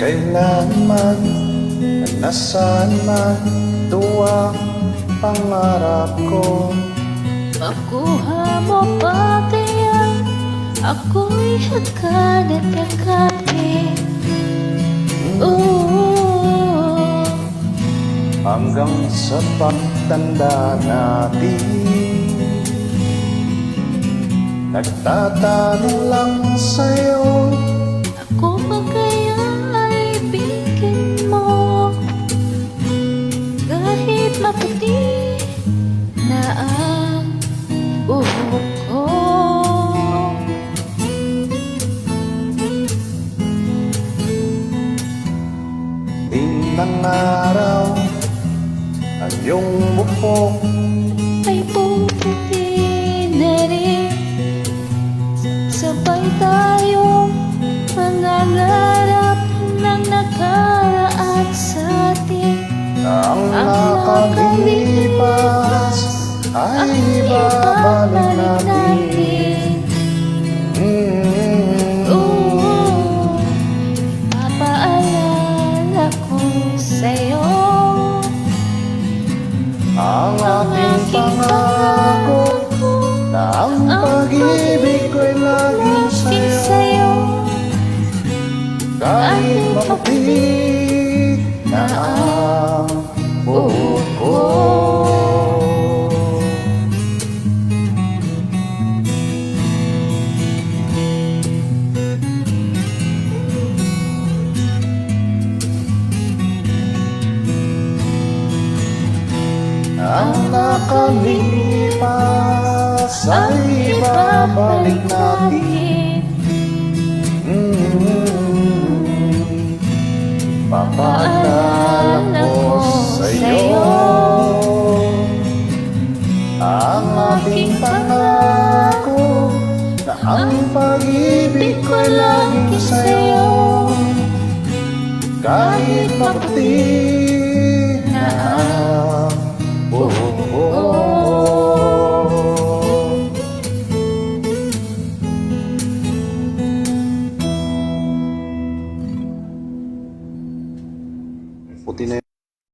kailanman, nasaan man, tuwa pangarap ko. Makuha mo pa kaya ako'y hagkan at yakapin. Hanggang sa pagtanda natin, nagtatanong lang sa'yo, Ako ba kaya ay ibigin mo? Kahit maputi na ang buhok ko. Tingnan araw ang iyong buhok Ay puputi na rin. Sabay tayong mangangarap ng nakaraan sa atin. ang nakalipas ay ibabalik natin. Papaalala ko sa'yo Ang aking pangako na ang pag-ibig ko'y laging sa'yo, kahit maputi na ang buhok ko. Ang nakalipas ay ibabalik natin. Papaalala ko sa'yo ang aking pangako na ang pag-ibig ko'y laging sa'yo, kahit maputi na ang buhok ko. Puti na